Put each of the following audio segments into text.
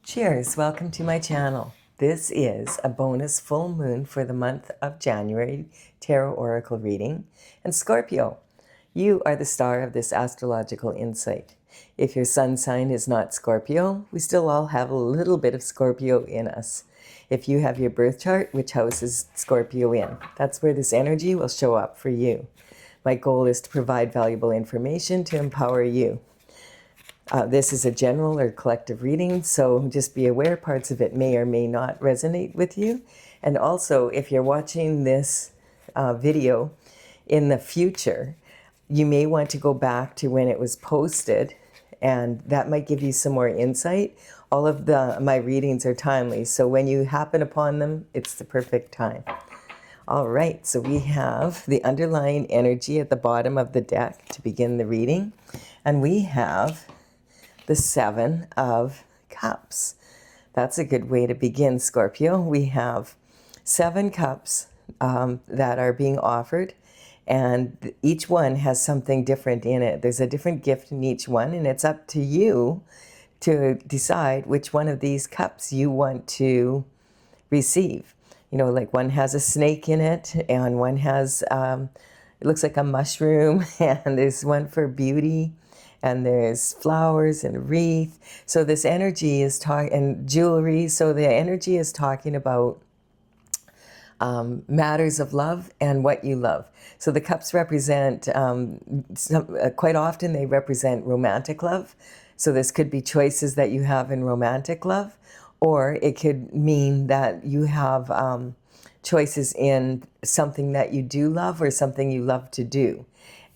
Cheers, welcome to my channel. This is a bonus full moon for the month of January tarot oracle reading. And Scorpio, you are the star of this astrological insight. If your sun sign is not Scorpio, we still all have a little bit of Scorpio in us. If you have your birth chart, which house is Scorpio in? That's where this energy will show up for you. My goal is to provide valuable information to empower you. This is a general or collective reading, so just be aware parts of it may or may not resonate with you. And also, if you're watching this video in the future, you may want to go back to when it was posted, and that might give you some more insight. All of my readings are timely, so when you happen upon them, it's the perfect time. All right, so we have the underlying energy at the bottom of the deck to begin the reading, and we have the Seven of Cups. That's a good way to begin, Scorpio. We have 7 cups that are being offered, and each one has something different in it. There's a different gift in each one, and it's up to you to decide which one of these cups you want to receive. You know, like one has a snake in it, and one has, it looks like a mushroom, and there's one for beauty, and there's flowers and a wreath. So this energy is talking, and jewelry. So the energy is talking about matters of love and what you love. So the cups represent, quite often they represent romantic love. So this could be choices that you have in romantic love, or it could mean that you have choices in something that you do love or something you love to do.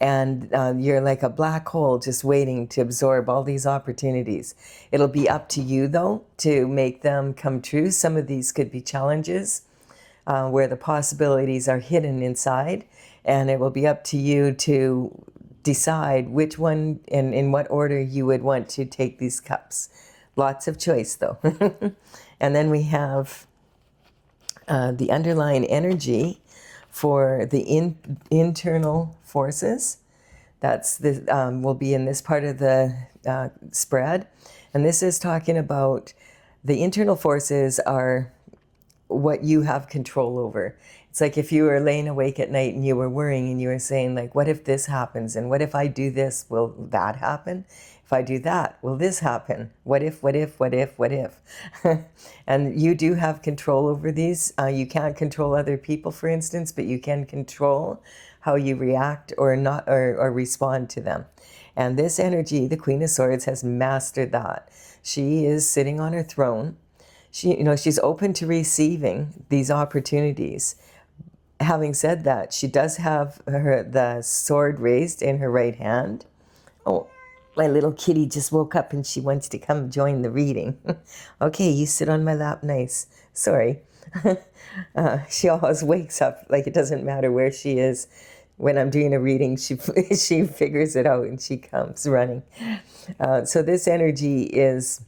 And you're like a black hole just waiting to absorb all these opportunities. It'll be up to you, though, to make them come true. Some of these could be challenges where the possibilities are hidden inside, and it will be up to you to decide which one and in what order you would want to take these cups. Lots of choice, though. And then we have the underlying energy for the internal forces. That's the will be in this part of the spread, and this is talking about the internal forces are what you have control over. It's like if you were laying awake at night and you were worrying and you were saying, like, what if this happens, and what if I do this, will that happen? If I do that, will this happen? What if, what if, what if, what if? And you do have control over these. You can't control other people, for instance, but you can control how you react or not, or respond to them. And this energy, the Queen of Swords, has mastered that. She is sitting on her throne. She's open to receiving these opportunities. Having said that, she does have the sword raised in her right hand. Oh, my little kitty just woke up and she wants to come join the reading. Okay, you sit on my lap, nice. Sorry. She always wakes up, like it doesn't matter where she is. When I'm doing a reading, she figures it out and she comes running. So this energy is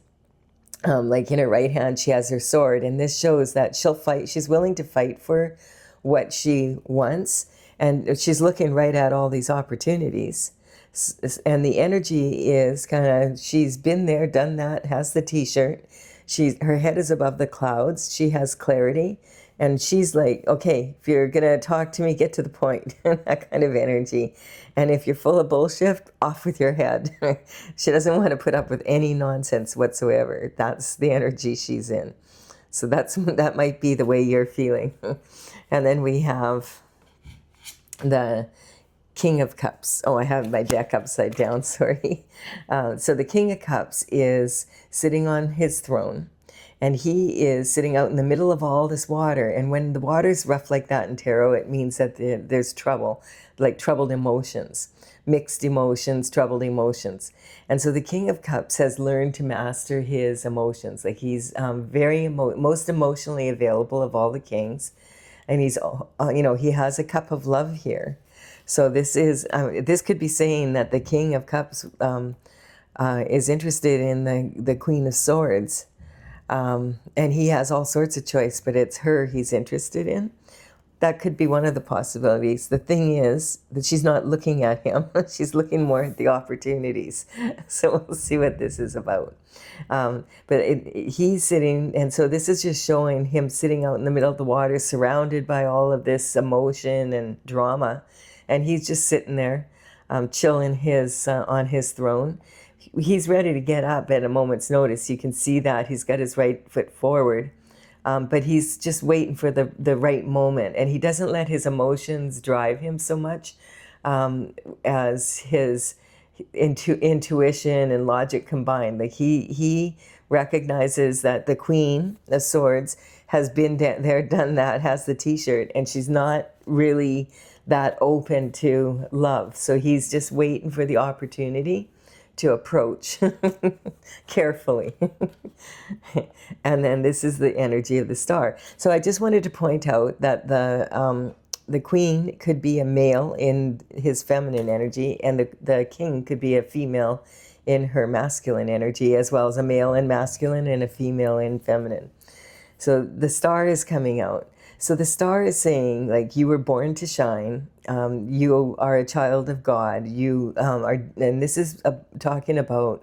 like in her right hand, she has her sword, and this shows that she'll fight. She's willing to fight for what she wants, and she's looking right at all these opportunities. And the energy is kind of, she's been there, done that, has the t-shirt. Her head is above the clouds. She has clarity. And she's like, okay, if you're going to talk to me, get to the point. That kind of energy. And if you're full of bullshit, off with your head. She doesn't want to put up with any nonsense whatsoever. That's the energy she's in. So that might be the way you're feeling. And then we have the King of Cups. Oh, I have my deck upside down, sorry. So the King of Cups is sitting on his throne, and he is sitting out in the middle of all this water. And when the water's rough like that in tarot, it means that there's trouble, like troubled emotions, mixed emotions, troubled emotions. And so the King of Cups has learned to master his emotions. Like he's most emotionally available of all the kings. And he's, he has a cup of love here. So this could be saying that the King of Cups is interested in the Queen of Swords. And he has all sorts of choice, but it's her he's interested in. that could be one of the possibilities. The thing is that she's not looking at him. She's looking more at the opportunities. So we'll see what this is about. He's sitting, and so this is just showing him sitting out in the middle of the water, surrounded by all of this emotion and drama. And he's just sitting there, chilling on his throne. He's ready to get up at a moment's notice. You can see that he's got his right foot forward. But he's just waiting for the right moment. And he doesn't let his emotions drive him so much as his intuition and logic combined. Like he recognizes that the Queen of Swords has been there, done that, has the t-shirt, and she's not really that open to love. So he's just waiting for the opportunity to approach carefully. And then this is the energy of the star. So I just wanted to point out that the queen could be a male in his feminine energy, and the king could be a female in her masculine energy, as well as a male in masculine and a female in feminine. So the star is coming out. So the star is saying, like, you were born to shine. You are a child of God. You are, and this is talking about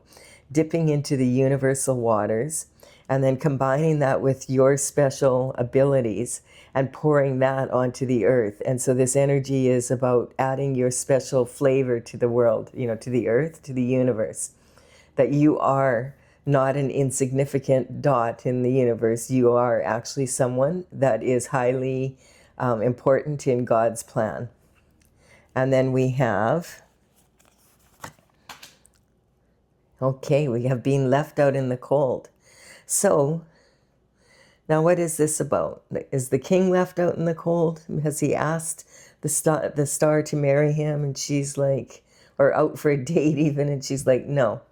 dipping into the universal waters and then combining that with your special abilities and pouring that onto the earth. And so this energy is about adding your special flavor to the world, to the earth, to the universe, that you are not an insignificant dot in the universe. You are actually someone that is highly important in God's plan. And then we have, we have been left out in the cold. So now what is this about? Is the king left out in the cold? Has he asked the star to marry him, and she's like, or out for a date even, and she's like, no.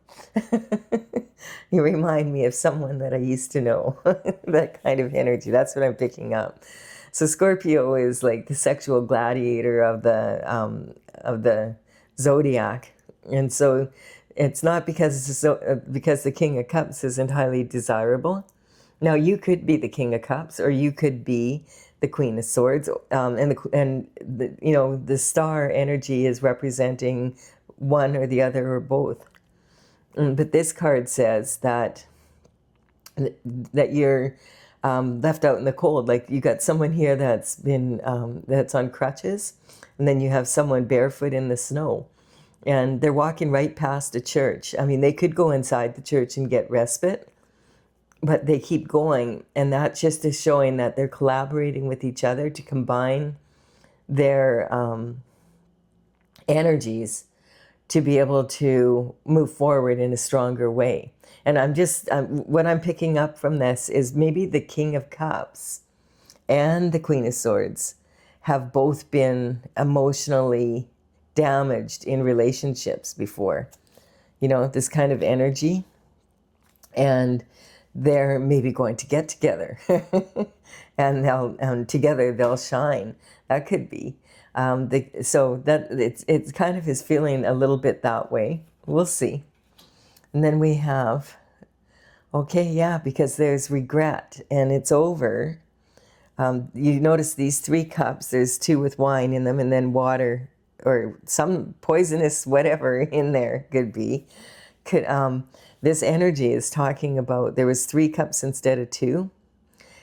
You remind me of someone that I used to know. That kind of energy. That's what I'm picking up. So Scorpio is like the sexual gladiator of the zodiac, and so it's not because the King of Cups isn't highly desirable. Now you could be the King of Cups, or you could be the Queen of Swords, and the star energy is representing one or the other or both. But this card says that you're left out in the cold. Like you got someone here that's on crutches, and then you have someone barefoot in the snow, and they're walking right past a church. I mean, they could go inside the church and get respite, but they keep going, and that just is showing that they're collaborating with each other to combine their energies to be able to move forward in a stronger way. And what I'm picking up from this is maybe the King of Cups and the Queen of Swords have both been emotionally damaged in relationships before. This kind of energy. And they're maybe going to get together and together they'll shine. That could be. So that it's kind of is feeling a little bit that way. We'll see. And then we have, because there's regret and it's over. You notice these 3 cups, there's 2 with wine in them, and then water or some poisonous whatever in there could be. This energy is talking about there was 3 cups instead of 2.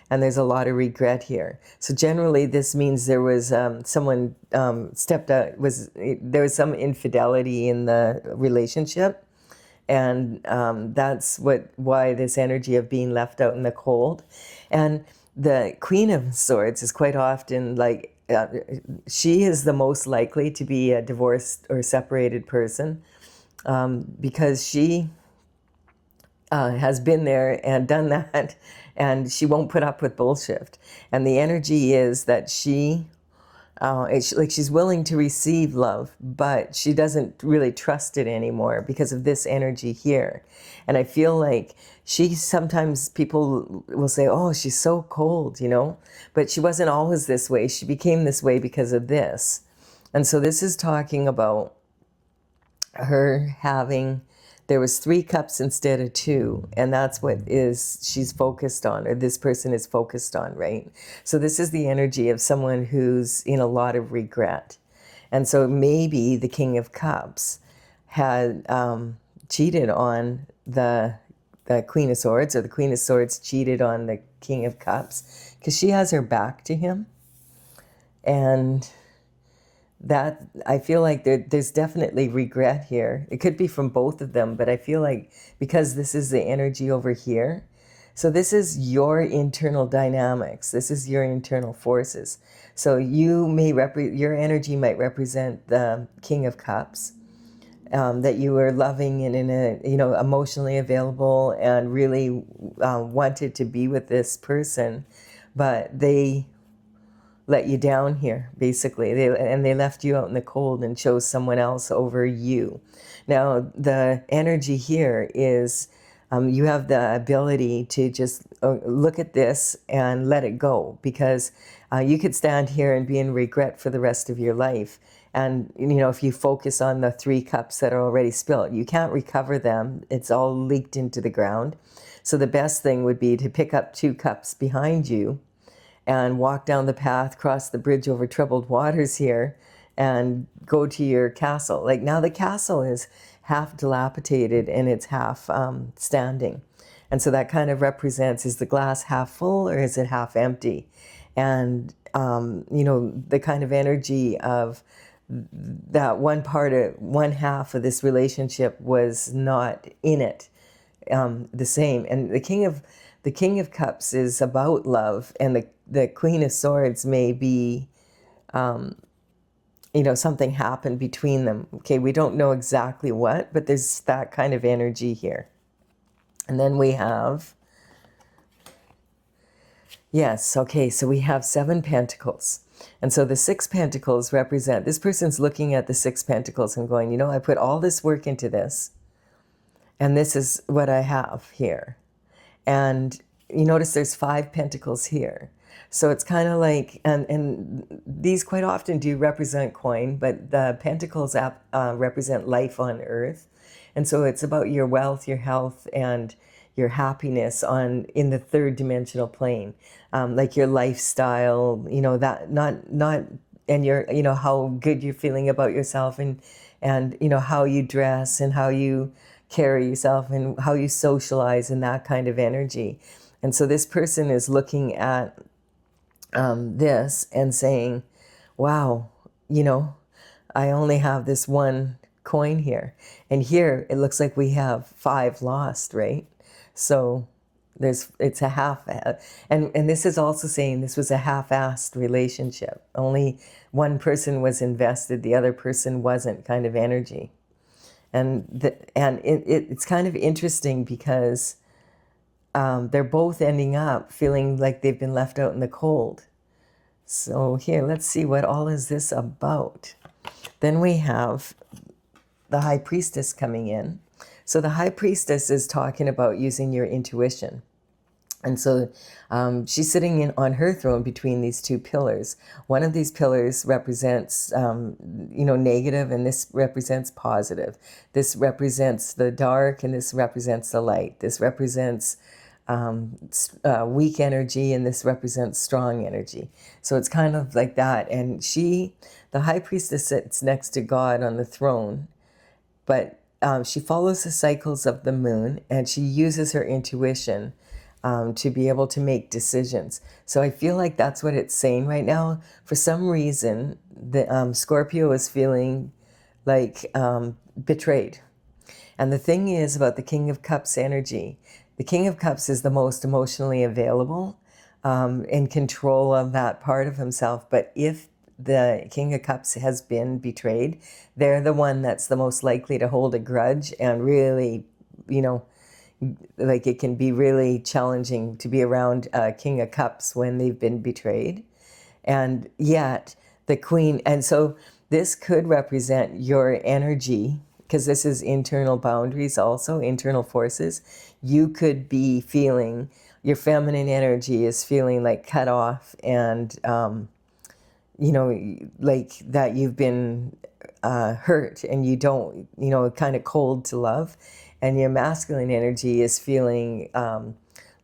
And there's a lot of regret here. So generally, this means there was someone stepped out. There was some infidelity in the relationship, and that's why this energy of being left out in the cold. And the Queen of Swords is quite often like she is the most likely to be a divorced or separated person because she has been there and done that. And she won't put up with bullshit. And the energy is that she's willing to receive love, but she doesn't really trust it anymore because of this energy here. And I feel like sometimes people will say, oh, she's so cold, but she wasn't always this way. She became this way because of this. And so this is talking about her having there was 3 cups instead of 2, and that's what she's focused on, or this person is focused on, right? So this is the energy of someone who's in a lot of regret. And so maybe the King of Cups had cheated on the Queen of Swords, or the Queen of Swords cheated on the King of Cups, because she has her back to him. And that, I feel like there's definitely regret here. It could be from both of them, but I feel like because this is the energy over here, so this is your internal dynamics. This is your internal forces. So you may your energy might represent the King of Cups, that you were loving and in a, emotionally available and really wanted to be with this person, but they let you down here, basically. They left you out in the cold and chose someone else over you. Now, the energy here is you have the ability to just look at this and let it go, because you could stand here and be in regret for the rest of your life. And, if you focus on the 3 cups that are already spilled, you can't recover them. It's all leaked into the ground. So the best thing would be to pick up 2 cups behind you and walk down the path, cross the bridge over troubled waters here, and go to your castle. Like, now the castle is half dilapidated and it's half standing. And so that kind of represents, is the glass half full or is it half empty? And, the kind of energy of that one half of this relationship was not in it the same. And the King of Cups is about love, and the Queen of Swords may be, something happened between them. Okay, we don't know exactly what, but there's that kind of energy here. And then we have, yes, okay, so we have 7 pentacles. And so the 6 pentacles represent, this person's looking at the 6 pentacles and going, I put all this work into this, and this is what I have here. And you notice there's 5 pentacles here. So it's kind of like, and these quite often do represent coin, but the pentacles represent life on earth. And so it's about your wealth, your health, and your happiness in the 3rd dimensional plane, like your lifestyle, that not and your, how good you're feeling about yourself, and how you dress and how you carry yourself and how you socialize, and that kind of energy. And so this person is looking at this and saying, wow, I only have this one coin here. And here it looks like we have 5 lost, right? So it's a half, and this is also saying this was a half-assed relationship. Only one person was invested, the other person wasn't, kind of energy. And it's kind of interesting because they're both ending up feeling like they've been left out in the cold. So here, let's see, what all is this about? Then we have the High Priestess coming in. So the High Priestess is talking about using your intuition. And so she's sitting on her throne between these 2 pillars. One of these pillars represents, negative, and this represents positive. This represents the dark, and this represents the light. This represents weak energy, and this represents strong energy. So it's kind of like that. And the High Priestess, sits next to God on the throne, but she follows the cycles of the moon, and she uses her intuition to be able to make decisions. So I feel like that's what it's saying right now. For some reason, the Scorpio is feeling like betrayed. And the thing is about the King of Cups energy, the King of Cups is the most emotionally available, in control of that part of himself. But if the King of Cups has been betrayed, they're the one that's the most likely to hold a grudge, and really, like, it can be really challenging to be around a King of Cups when they've been betrayed. And yet the Queen, and so this could represent your energy, because this is internal boundaries also, internal forces. You could be feeling, your feminine energy is feeling like cut off, and like that you've been hurt, and you don't, kind of cold to love. and your masculine energy is feeling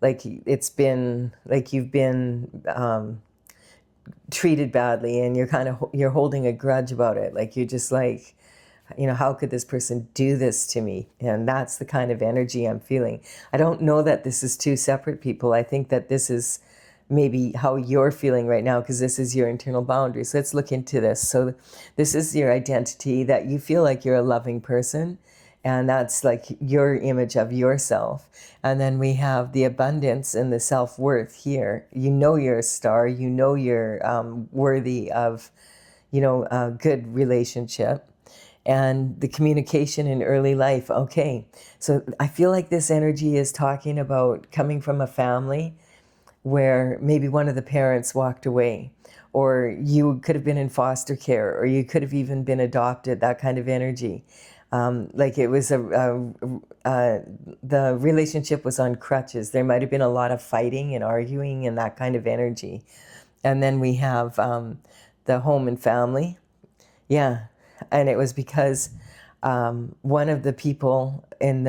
like you've been treated badly, and you're holding a grudge about it. Like you're just like, how could this person do this to me? And that's the kind of energy I'm feeling. I don't know that this is two separate people. I think that this is maybe how you're feeling right now, because this is your internal boundaries. Let's look into this. So this is your identity, that you feel like you're a loving person, and that's like your image of yourself. And then we have the abundance and the self-worth here. You're a star. You're worthy of, a good relationship. And the communication in early life. Okay, so I feel like this energy is talking about coming from a family where maybe one of the parents walked away, or you could have been in foster care, or you could have even been adopted, that kind of energy. Like it was the relationship was on crutches. There might have been a lot of fighting and arguing and that kind of energy. And then we have the home and family. Yeah. And it was because one of the people in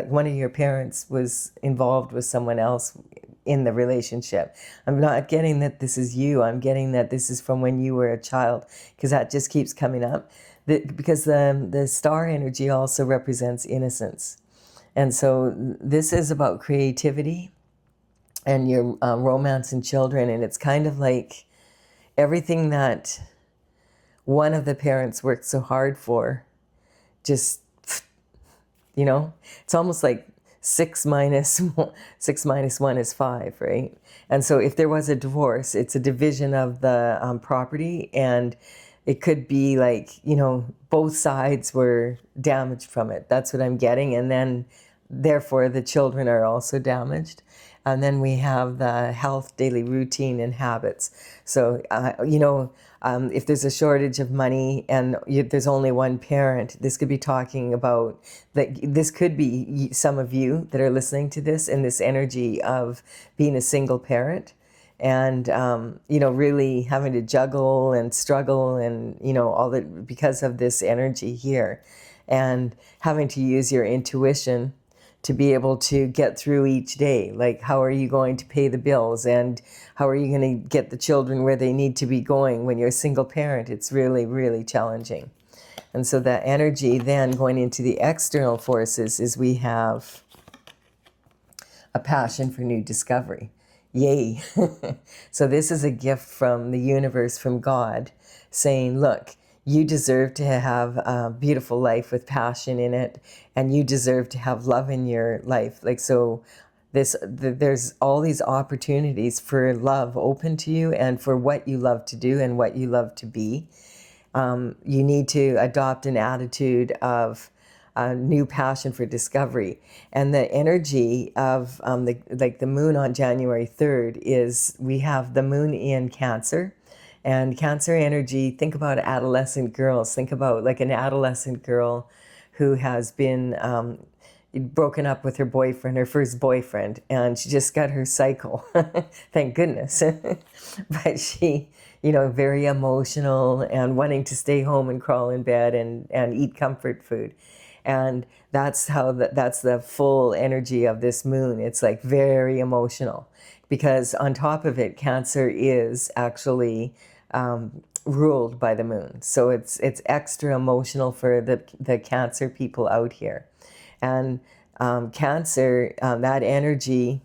one of your parents was involved with someone else in the relationship. I'm not getting that this is you. I'm getting that this is from when you were a child, because that just keeps coming up. Because the star energy also represents innocence. And so this is about creativity and your romance and children. And it's kind of like everything that one of the parents worked so hard for, just, it's almost like 6 minus 1 is 5, right? And so if there was a divorce, it's a division of the property, and it could be like, both sides were damaged from it. That's what I'm getting. And then therefore the children are also damaged. And then we have the health, daily routine, and habits. So, if there's a shortage of money and there's only one parent, this could be talking about, this could be some of you that are listening to this in this energy of being a single parent, and, really having to juggle and struggle and, all that because of this energy here, and having to use your intuition to be able to get through each day. Like, how are you going to pay the bills, and how are you going to get the children where they need to be going when you're a single parent? It's really, really challenging. And so that energy then going into the external forces is we have a passion for new discovery. Yay. So this is a gift from the universe, from God, saying, look, you deserve to have a beautiful life with passion in it, and you deserve to have love in your life. Like, so there's all these opportunities for love open to you, and for what you love to do and what you love to be. You need to adopt an attitude of a new passion for discovery. And the energy of the moon on January 3rd is, we have the moon in Cancer. And Cancer energy, think about adolescent girls. Think about like an adolescent girl who has been broken up with her boyfriend, her first boyfriend, and she just got her cycle. Thank goodness. But she, very emotional and wanting to stay home and crawl in bed and eat comfort food. And that's that's the full energy of this moon. It's like very emotional, because on top of it, Cancer is actually ruled by the moon. So it's extra emotional for the Cancer people out here. And Cancer, that energy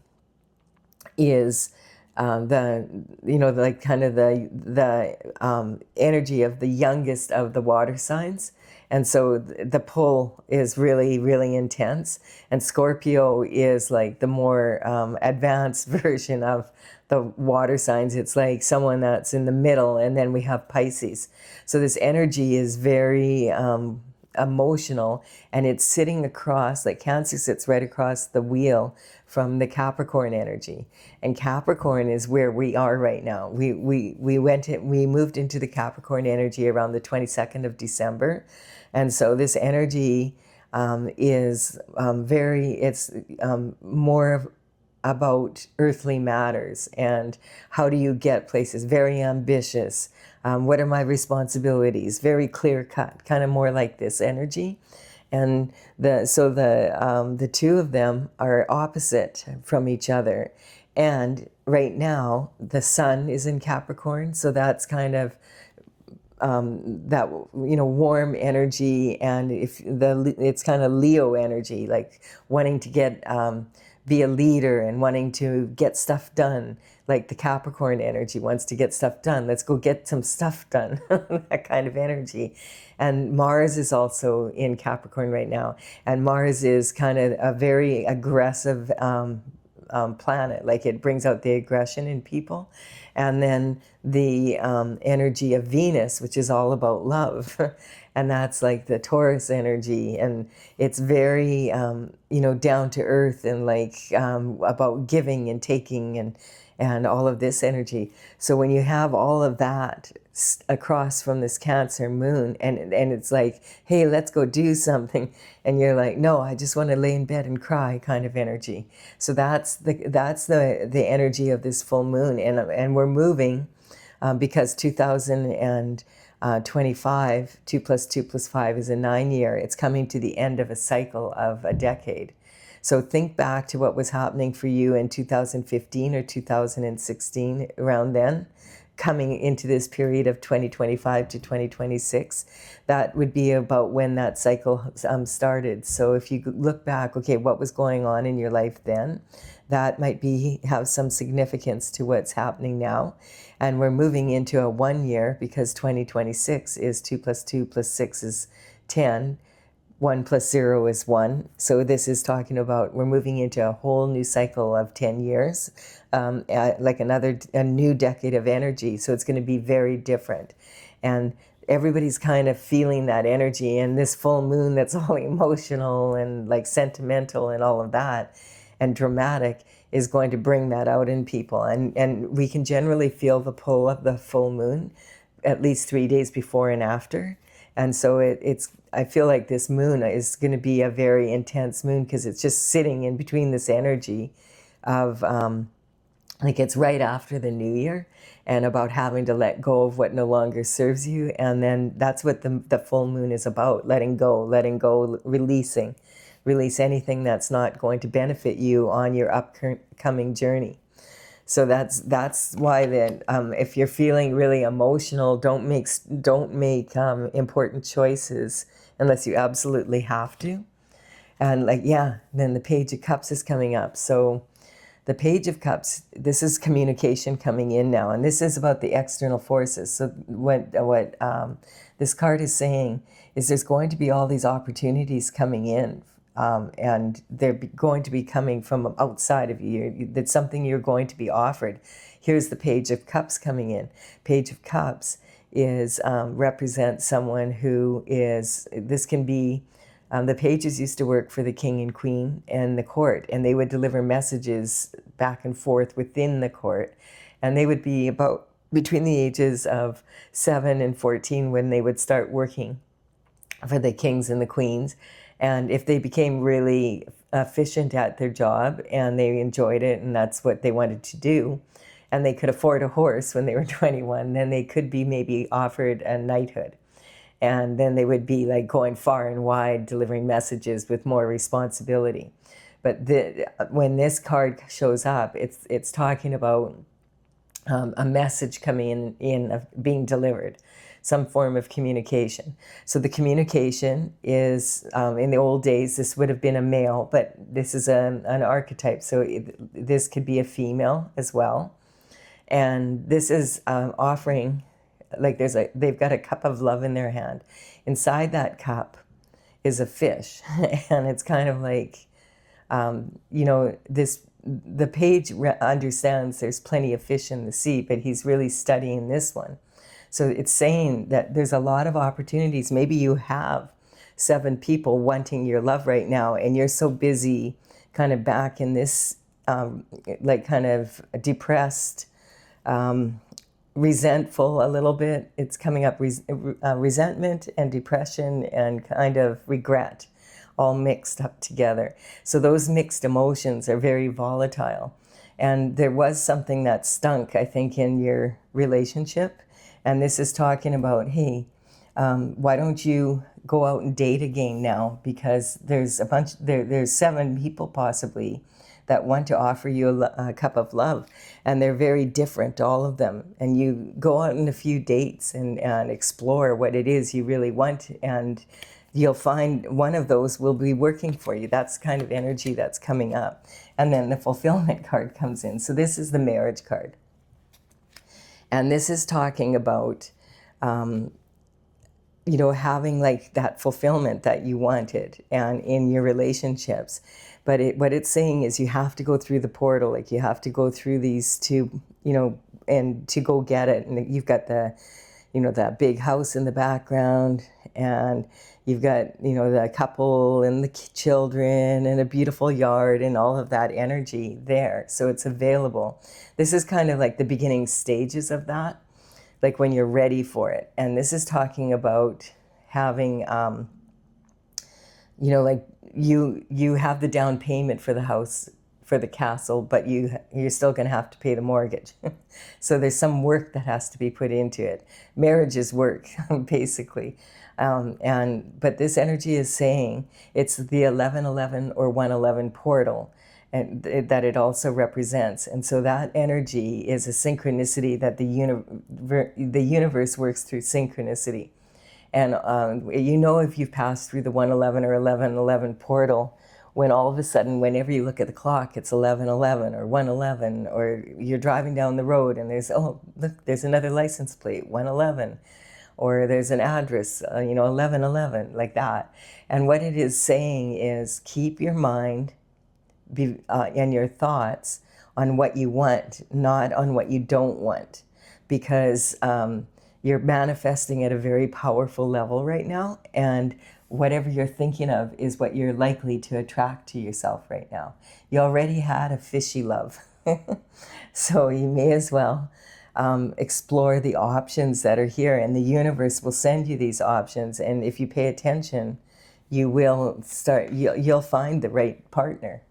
is like kind of the energy of the youngest of the water signs. And so the pull is really, really intense. And Scorpio is like the more advanced version of the water signs. It's like someone that's in the middle, and then we have Pisces. So this energy is very emotional, and it's sitting across, like Cancer sits right across the wheel from the Capricorn energy. And Capricorn is where we are right now. We moved into the Capricorn energy around the 22nd of December. And so this energy is more about earthly matters, and how do you get places, very ambitious. What are my responsibilities? Very clear cut, kind of more like this energy. And the two of them are opposite from each other. And right now, the sun is in Capricorn, so that's kind of that, warm energy, and it's kind of Leo energy, like wanting to be a leader and wanting to get stuff done. Like the Capricorn energy wants to get stuff done. Let's go get some stuff done. That kind of energy. And Mars is also in Capricorn right now. And Mars is kind of a very aggressive planet. Like it brings out the aggression in people. And then the energy of Venus, which is all about love. And that's like the Taurus energy. And it's very, down to earth, and like about giving and taking and all of this energy. So when you have all of that across from this Cancer moon, and it's like, hey, let's go do something, and you're like, no, I just want to lay in bed and cry, kind of energy. So that's the energy of this full moon, and we're moving because 2025, 2 plus 2 plus 5 is a 9-year. It's coming to the end of a cycle of a decade. So think back to what was happening for you in 2015 or 2016, around then, coming into this period of 2025 to 2026. That would be about when that cycle started. So if you look back, okay, what was going on in your life then? That might have some significance to what's happening now. And we're moving into a 1 year, because 2026 is 2 plus 2 plus 6 is 10. 1 plus 0 is 1. So this is talking about we're moving into a whole new cycle of 10 years, like a new decade of energy. So it's going to be very different. And everybody's kind of feeling that energy. And this full moon that's all emotional and like sentimental and all of that and dramatic is going to bring that out in people. And we can generally feel the pull of the full moon at least 3 days before and after. And so I feel like this moon is going to be a very intense moon, because it's just sitting in between this energy of, like it's right after the new year, and about having to let go of what no longer serves you. And then that's what the full moon is about, letting go, release anything that's not going to benefit you on your upcoming journey. So that's why that if you're feeling really emotional, don't make important choices unless you absolutely have to. And then the Page of Cups is coming up. So the Page of Cups, this is communication coming in now, and this is about the external forces. So what this card is saying is there's going to be all these opportunities coming in. And they're going to be coming from outside of you. That's something you're going to be offered. Here's the Page of Cups coming in. Page of Cups represents someone who is, this can be, the pages used to work for the king and queen and the court, and they would deliver messages back and forth within the court. And they would be about between the ages of 7 and 14 when they would start working for the kings and the queens. And if they became really efficient at their job and they enjoyed it and that's what they wanted to do, and they could afford a horse when they were 21, then they could be maybe offered a knighthood. And then they would be like going far and wide, delivering messages with more responsibility. But when this card shows up, it's talking about a message coming in being delivered. Some form of communication. So the communication is, in the old days, this would have been a male, but this is an archetype. So this could be a female as well. And this is offering, like they've got a cup of love in their hand. Inside that cup is a fish. And it's kind of like, the page understands there's plenty of fish in the sea, but he's really studying this one. So it's saying that there's a lot of opportunities. Maybe you have 7 people wanting your love right now, and you're so busy kind of back in this kind of depressed, resentful a little bit. It's coming up, resentment and depression and kind of regret all mixed up together. So those mixed emotions are very volatile. And there was something that stunk, I think, in your relationship. And this is talking about, hey, why don't you go out and date again now, because there's there's 7 people possibly that want to offer you a cup of love, and they're very different, all of them. And you go out on a few dates and explore what it is you really want, and you'll find one of those will be working for you. That's kind of energy that's coming up. And then the fulfillment card comes in. So this is the marriage card. And this is talking about, you know, having like that fulfillment that you wanted and in your relationships. But what it's saying is you have to go through the portal, like you have to go through these 2, you know, and to go get it. And you've got the, you know, that big house in the background, and you've got, you know, the couple and the children and a beautiful yard and all of that energy there. So it's available. This is kind of like the beginning stages of that, like when you're ready for it. And this is talking about having, you know, like you have the down payment for the house, for the castle, but you're still going to have to pay the mortgage. So there's some work that has to be put into it. Marriage is work, basically. But this energy is saying it's the 1111 or 111 portal, and that it also represents. And so that energy is a synchronicity that the universe works through synchronicity. And you know, if you've passed through the 111 or 1111 portal, when all of a sudden, whenever you look at the clock, it's 1111 or 111, or you're driving down the road and there's, oh, look, there's another license plate, 111, or there's an address, you know, 1111, like that. And what it is saying is keep your mind and your thoughts on what you want, not on what you don't want, because you're manifesting at a very powerful level right now, and whatever you're thinking of is what you're likely to attract to yourself right now. You already had a fishy love, so you may as well explore the options that are here, and the universe will send you these options, and if you pay attention, you will you'll find the right partner.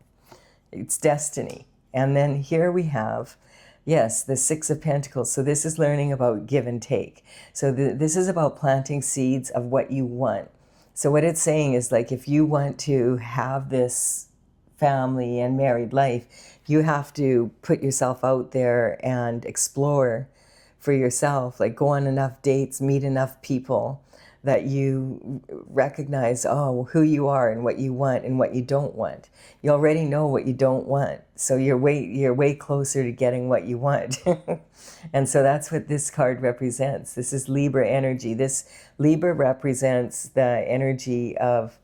It's destiny. And then here we have, yes, the 6 of Pentacles. So this is learning about give and take. So this is about planting seeds of what you want. So what it's saying is, like, if you want to have this family and married life, you have to put yourself out there and explore for yourself, like go on enough dates, meet enough people that you recognize, oh, who you are and what you want and what you don't want. You already know what you don't want, so you're way closer to getting what you want. And so that's what this card represents. This is Libra energy. This Libra represents the energy of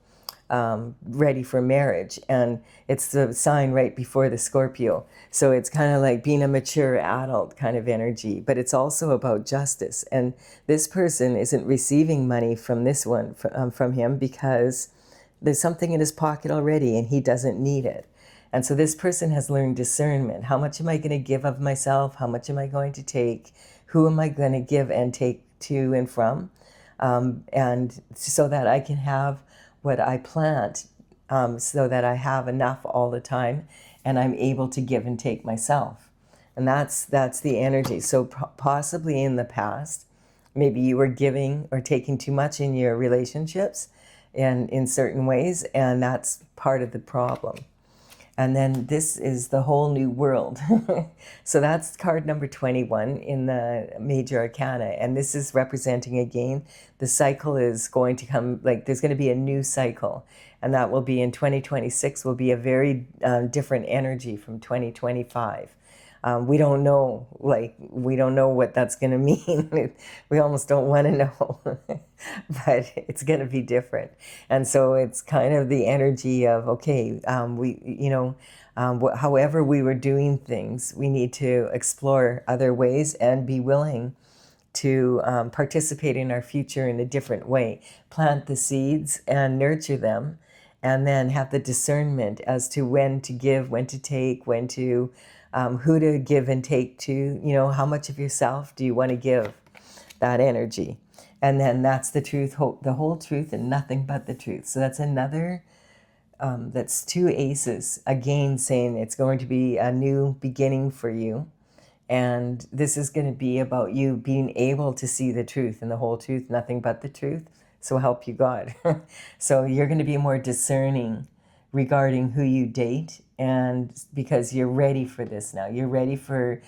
ready for marriage, and it's the sign right before the Scorpio. So it's kind of like being a mature adult kind of energy, but it's also about justice. And this person isn't receiving money from this one, from him, because there's something in his pocket already and he doesn't need it. And so this person has learned discernment. How much am I going to give of myself? How much am I going to take? Who am I going to give and take to and from? And so that I can have what I plant, so that I have enough all the time and I'm able to give and take myself. And that's the energy. So possibly in the past, maybe you were giving or taking too much in your relationships and in certain ways, and that's part of the problem. And then this is the whole new world. So that's card number 21 in the major arcana. And this is representing, again, the cycle is going to come, like there's going to be a new cycle. And that will be in 2026, will be a very different energy from 2025. We don't know, we don't know what that's going to mean. We almost don't want to know, but it's going to be different. And so it's kind of the energy of, okay, however we were doing things, we need to explore other ways and be willing to participate in our future in a different way. Plant the seeds and nurture them, and then have the discernment as to when to give, when to take, when to who to give and take to, how much of yourself do you want to give that energy? And then that's the truth, the whole truth and nothing but the truth. So that's another, that's 2 aces, again saying it's going to be a new beginning for you. And this is going to be about you being able to see the truth and the whole truth, nothing but the truth. So help you God. So you're going to be more discerning regarding who you date, and because you're ready for this now. You're ready for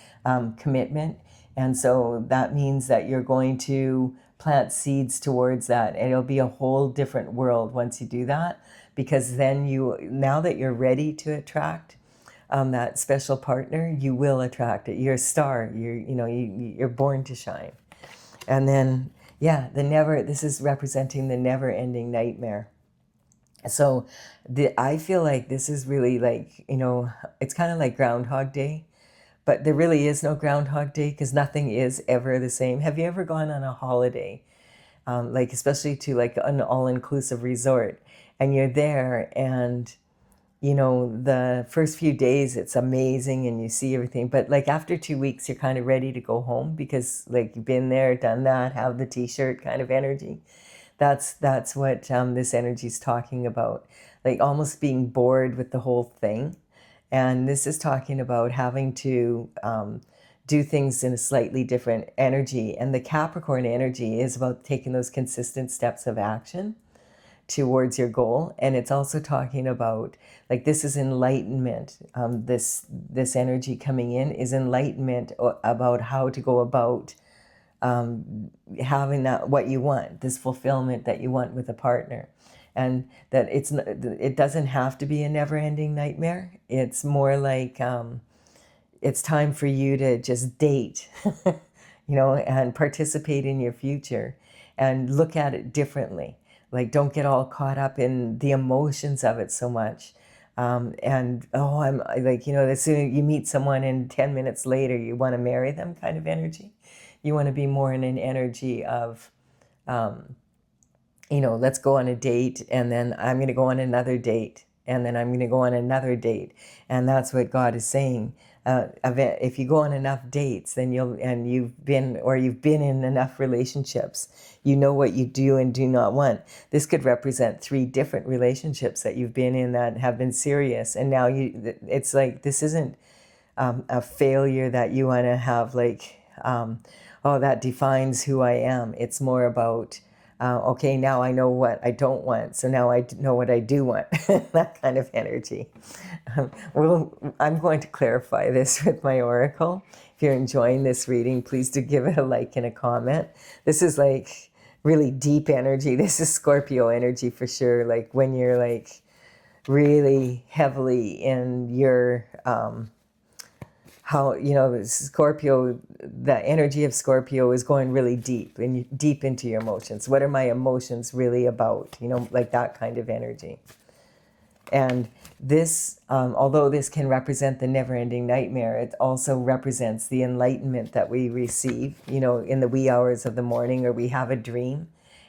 commitment. And so that means that you're going to plant seeds towards that. And it'll be a whole different world once you do that, because then now that you're ready to attract that special partner, you will attract it. You're a star. You're born to shine. And then, yeah, this is representing the never-ending nightmare. So I feel like this is really like, it's kind of like Groundhog Day, but there really is no Groundhog Day, because nothing is ever the same. Have you ever gone on a holiday, like especially to like an all-inclusive resort, and you're there, and the first few days it's amazing and you see everything, but like after 2 weeks you're kind of ready to go home, because like you've been there, done that, have the t-shirt kind of energy. That's what this energy is talking about, like almost being bored with the whole thing. And this is talking about having to do things in a slightly different energy. And the Capricorn energy is about taking those consistent steps of action towards your goal. And it's also talking about, like, this is enlightenment. This energy coming in is enlightenment about how to go about having that, what you want, this fulfillment that you want with a partner. And that it doesn't have to be a never-ending nightmare. It's more like it's time for you to just date, and participate in your future and look at it differently. Like, don't get all caught up in the emotions of it so much. I'm like, as soon as you meet someone and 10 minutes later you want to marry them kind of energy. You want to be more in an energy of, let's go on a date, and then I'm going to go on another date, and then I'm going to go on another date. And that's what God is saying. If you go on enough dates, then you've been in enough relationships, you know what you do and do not want. This could represent 3 different relationships that you've been in that have been serious. And now it's like, this isn't a failure that you want to have, like, that defines who I am. It's more about, okay, now I know what I don't want, so now I know what I do want. That kind of energy. Well, I'm going to clarify this with my oracle. If you're enjoying this reading, please do give it a like and a comment. This is like really deep energy. This is Scorpio energy for sure. Like when you're like really heavily in your Scorpio, the energy of Scorpio is going really deep into your emotions. What are my emotions really about? Like that kind of energy. And this, although this can represent the never-ending nightmare, it also represents the enlightenment that we receive, in the wee hours of the morning, or we have a dream.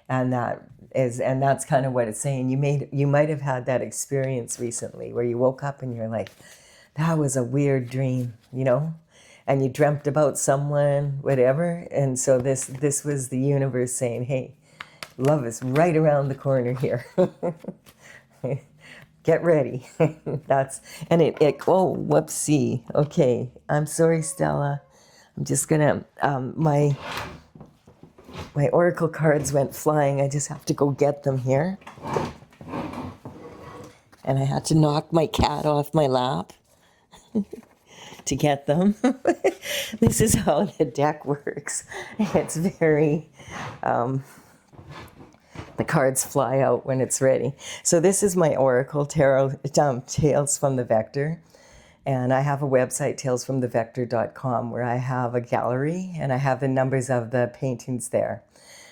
And that's kind of what it's saying. You might have had that experience recently where you woke up and you're like, that was a weird dream, and you dreamt about someone, whatever. And so this was the universe saying, hey, love is right around the corner here. Get ready. Whoopsie. Okay, I'm sorry, Stella. I'm just gonna, my oracle cards went flying. I just have to go get them here. And I had to knock my cat off my lap to get them. This is how the deck works. It's very, the cards fly out when it's ready. So this is my oracle tarot, Tales from the Vector. And I have a website, talesfromthevector.com, where I have a gallery and I have the numbers of the paintings there.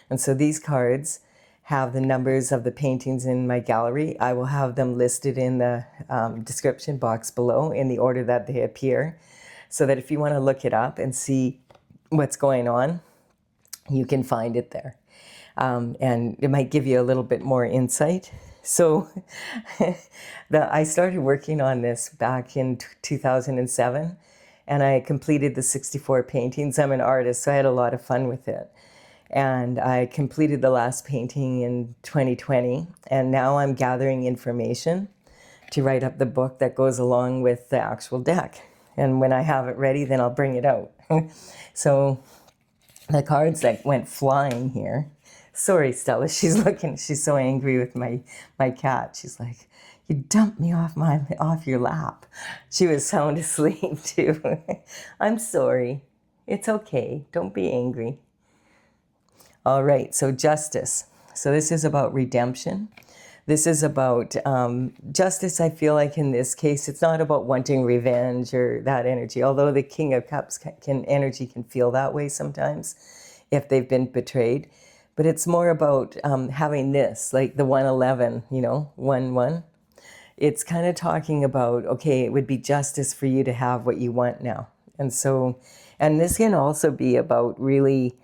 And so these cards have the numbers of the paintings in my gallery. I will have them listed in the description box below in the order that they appear, so that if you want to look it up and see what's going on, you can find it there. And it might give you a little bit more insight. So I started working on this back in 2007, and I completed the 64 paintings. I'm an artist, so I had a lot of fun with it. And I completed the last painting in 2020, and now I'm gathering information to write up the book that goes along with the actual deck. And when I have it ready, then I'll bring it out. So the cards that went flying here Sorry, Stella. She's so angry with my cat. She's like, you dumped me off your lap. She was sound asleep too. I'm sorry. It's okay. Don't be angry. All right, so justice. So this is about redemption. This is about justice. I feel like in this case, it's not about wanting revenge or that energy, although the King of Cups energy can feel that way sometimes if they've been betrayed. But it's more about having this, like the 111, 1-1. It's kind of talking about, okay, it would be justice for you to have what you want now. And so, and this can also be about really,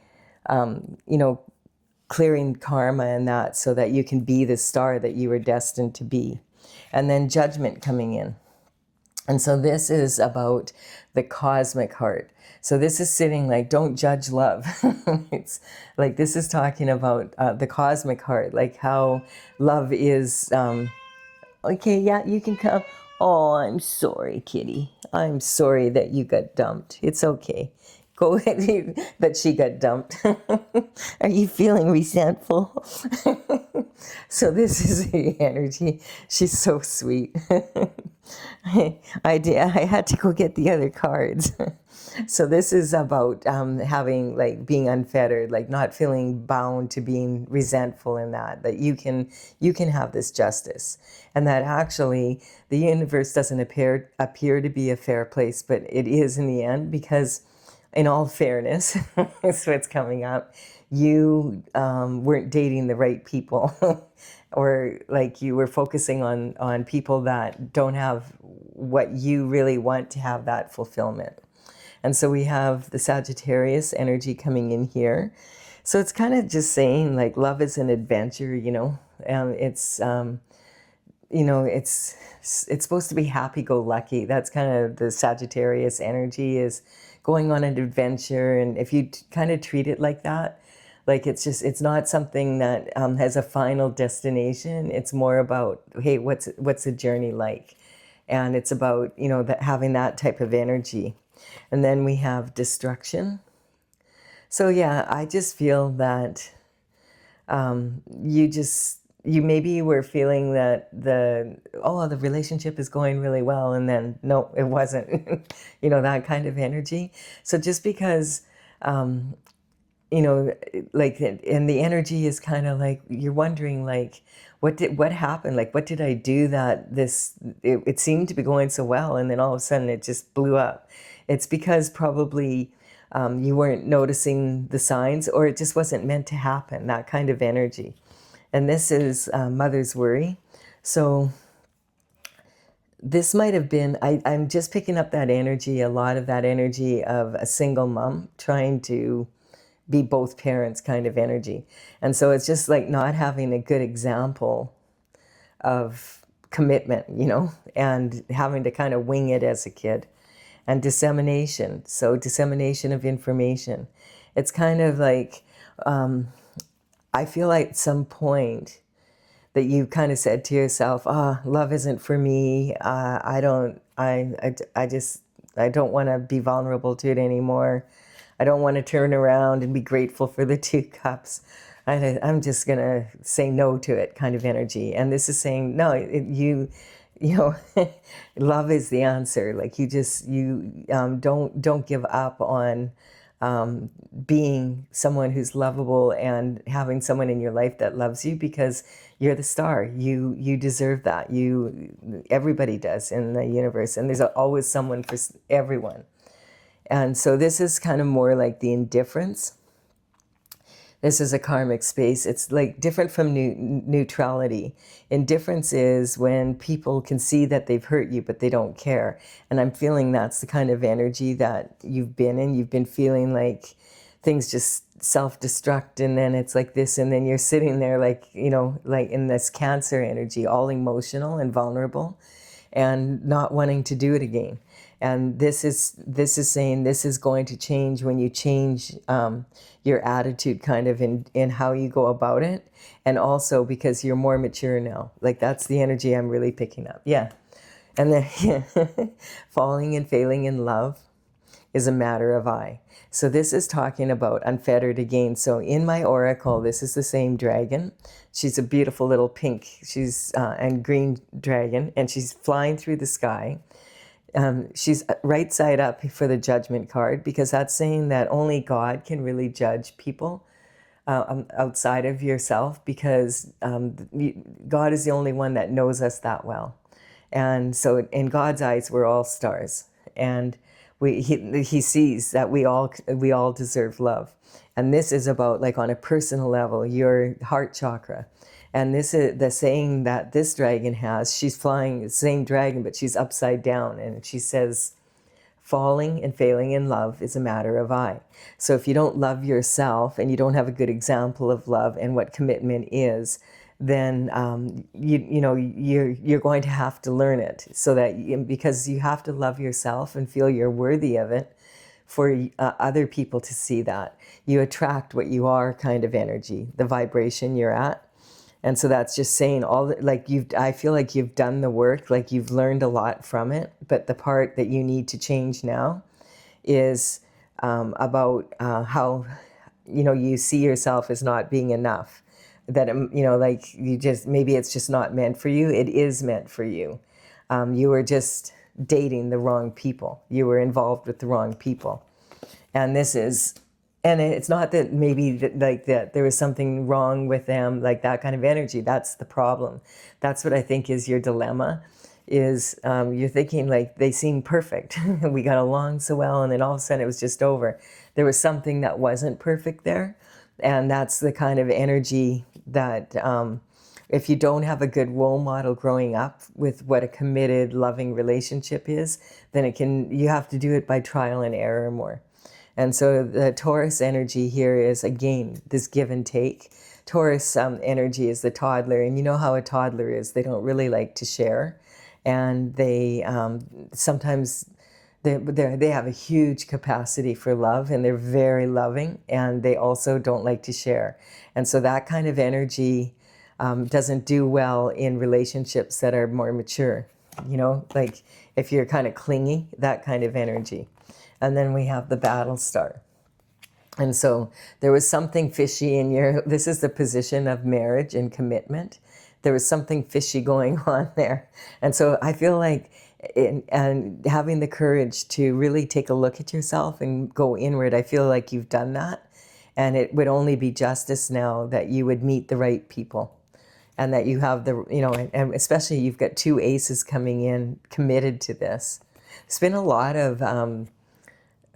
clearing karma and that so that you can be the star that you were destined to be. And then judgment coming in. And so this is about the cosmic heart. So this is sitting like, don't judge love. It's like, this is talking about the cosmic heart, like how love is, okay, yeah, you can come. Oh, I'm sorry, kitty. I'm sorry that you got dumped. It's okay. Go ahead, that she got dumped. Are you feeling resentful? So this is the energy. She's so sweet. I had to go get the other cards. So this is about having, like, being unfettered, like not feeling bound to being resentful in that you can have this justice, and that actually the universe doesn't appear to be a fair place, but it is in the end, because in all fairness, is what's coming up. You weren't dating the right people, or like you were focusing on people that don't have what you really want to have that fulfillment. And so we have the Sagittarius energy coming in here. So it's kind of just saying, like, love is an adventure, it's it's supposed to be happy-go-lucky. That's kind of the Sagittarius energy, is going on an adventure. And if you kind of treat it like that, like it's not something that has a final destination. It's more about, hey, what's the journey like? And it's about, having that type of energy. And then we have destruction. So yeah, I just feel that you maybe were feeling that the relationship is going really well, and then no, it wasn't. That kind of energy. So just because like, and the energy is kind of like, you're wondering, like, what happened? Like, what did I do that it seemed to be going so well, and then all of a sudden it just blew up? It's because probably you weren't noticing the signs, or it just wasn't meant to happen, that kind of energy. And this is mother's worry. So this might have been, I'm just picking up that energy, a lot of that energy of a single mom trying to be both parents kind of energy. And so it's just like not having a good example of commitment, and having to kind of wing it as a kid. And dissemination. So dissemination of information. It's kind of like, I feel like at some point that you kind of said to yourself, love isn't for me. I don't want to be vulnerable to it anymore. I don't want to turn around and be grateful for the 2 cups. I'm just going to say no to it, kind of energy. And this is saying, no, love is the answer. Like, don't give up on being someone who's lovable and having someone in your life that loves you, because you're the star. You deserve that. Everybody does in the universe, and there's always someone for everyone. And so this is kind of more like the indifference. This is a karmic space. It's like different from neutrality. Indifference is when people can see that they've hurt you, but they don't care. And I'm feeling that's the kind of energy that you've been in. You've been feeling like things just self-destruct, and then it's like this, and then you're sitting there like, like in this Cancer energy, all emotional and vulnerable, and not wanting to do it again. And this is saying this is going to change when you change your attitude kind of in how you go about it. And also because you're more mature now. Like, that's the energy I'm really picking up. Yeah. And then falling and failing in love. is a matter of I. So this is talking about unfettered again. So in my oracle, this is the same dragon. She's a beautiful little pink, and green dragon, and she's flying through the sky. She's right side up for the judgment card, because that's saying that only God can really judge people outside of yourself, because God is the only one that knows us that well. And so in God's eyes, we're all stars. And he sees that we all deserve love. And this is about, like, on a personal level, your heart chakra. And this is the saying that this dragon has. She's flying the same dragon, but she's upside down. And she says, falling and failing in love is a matter of I. So if you don't love yourself, and you don't have a good example of love and what commitment is, then you're going to have to learn it, so that because you have to love yourself and feel you're worthy of it for other people to see that. You attract what you are kind of energy, the vibration you're at. And so that's just saying I feel like you've done the work, like you've learned a lot from it, but the part that you need to change now is about how, you see yourself as not being enough. That, maybe it's just not meant for you. It is meant for you. You were just dating the wrong people. You were involved with the wrong people. And it's not that maybe that there was something wrong with them, like that kind of energy. That's the problem. That's what I think is your dilemma, is you're thinking, like, they seem perfect. We got along so well, and then all of a sudden it was just over. There was something that wasn't perfect there. And that's the kind of energy that if you don't have a good role model growing up with what a committed, loving relationship is, then you have to do it by trial and error more. And so the Taurus energy here is, again, this give and take. Taurus energy is the toddler, and you know how a toddler is. They don't really like to share, and they sometimes they have a huge capacity for love, and they're very loving, and they also don't like to share. And so that kind of energy doesn't do well in relationships that are more mature. Like if you're kind of clingy, that kind of energy. And then we have the battle star. And so there was something fishy in this is the position of marriage and commitment. There was something fishy going on there. And so I feel like, and having the courage to really take a look at yourself and go inward, I feel like you've done that. And it would only be justice now that you would meet the right people. And that you have and especially you've got two aces coming in committed to this. It's been a lot of,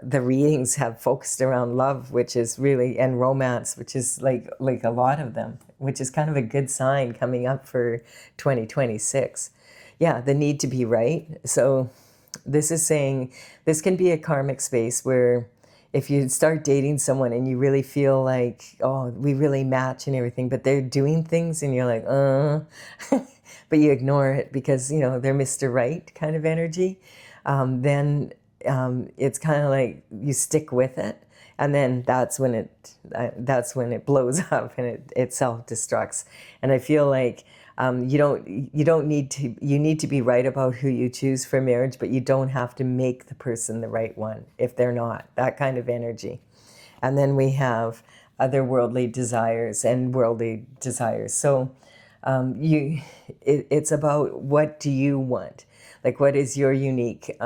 the readings have focused around love, which is really, and romance, which is like a lot of them, which is kind of a good sign coming up for 2026. Yeah, the need to be right. So this is saying this can be a karmic space where if you start dating someone and you really feel like, oh, we really match and everything, but they're doing things and you're like, but you ignore it because, they're Mr. Right kind of energy, then it's kind of like you stick with it, and then that's when it blows up and it self-destructs. And I feel like you need to be right about who you choose for marriage, but you don't have to make the person the right one if they're not, that kind of energy. And then we have otherworldly desires and worldly desires. So it's about, what do you want? Like, what is your unique,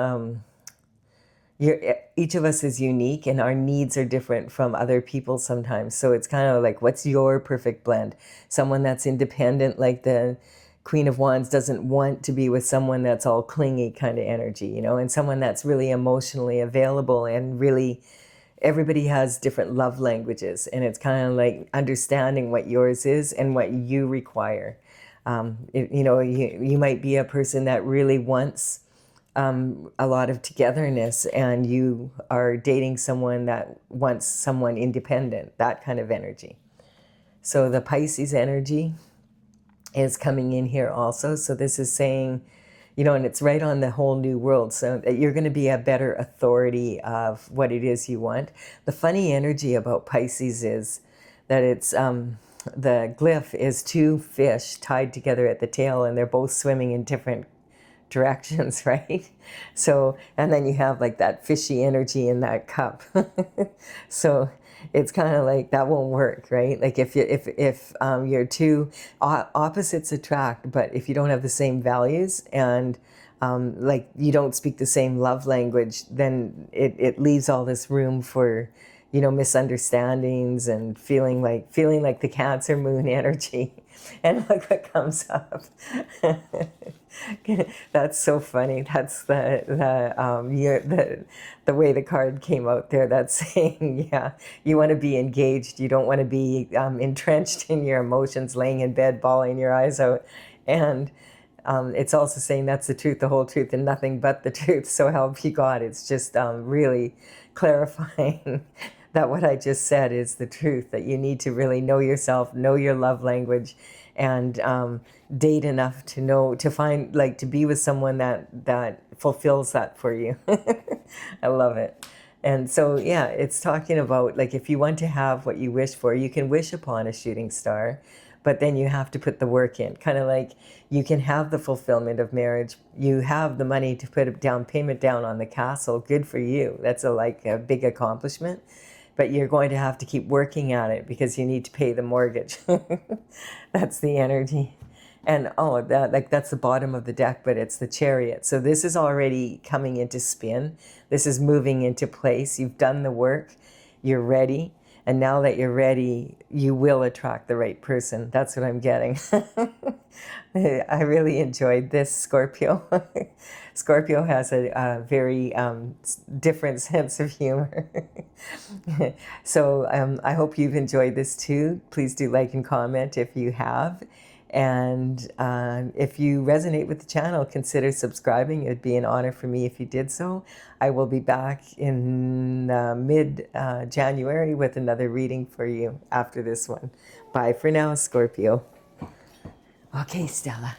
each of us is unique, and our needs are different from other people sometimes. So it's kind of like, what's your perfect blend? Someone that's independent, like the Queen of Wands, doesn't want to be with someone that's all clingy kind of energy, and someone that's really emotionally available, and really everybody has different love languages. And it's kind of like understanding what yours is and what you require. You might be a person that really wants a lot of togetherness, and you are dating someone that wants someone independent, that kind of energy. So the Pisces energy is coming in here also. So this is saying, and it's right on the whole new world. So that you're going to be a better authority of what it is you want. The funny energy about Pisces is that it's, the glyph is two fish tied together at the tail, and they're both swimming in different directions, right? So, and then you have like that fishy energy in that cup. So it's kind of like that won't work, right? Like if you're two opposites attract, but if you don't have the same values and like you don't speak the same love language, then it leaves all this room for, you know, misunderstandings and feeling like the Cancer moon energy. And look what comes up. That's so funny. That's the way the card came out there. That's saying, yeah, you want to be engaged. You don't want to be entrenched in your emotions, laying in bed, bawling your eyes out. And it's also saying that's the truth, the whole truth, and nothing but the truth. So help you God. It's just really clarifying that what I just said is the truth, that you need to really know yourself, know your love language, and date enough to know, to find, like, to be with someone that fulfills that for you. I love it. And so, yeah, it's talking about, like, if you want to have what you wish for, you can wish upon a shooting star, but then you have to put the work in. Kind of like you can have the fulfillment of marriage. You have the money to put a down payment down on the castle. Good for you. That's a big accomplishment. But you're going to have to keep working at it because you need to pay the mortgage. That's the energy. And that's the bottom of the deck, but it's the Chariot. So this is already coming into spin. This is moving into place. You've done the work. You're ready. And now that you're ready, you will attract the right person. That's what I'm getting. I really enjoyed this, Scorpio. Scorpio has a very different sense of humor. So I hope you've enjoyed this too. Please do like and comment if you have. And if you resonate with the channel, consider subscribing. It would be an honor for me if you did so. I will be back in mid-January with another reading for you after this one. Bye for now, Scorpio. Okay, Stella.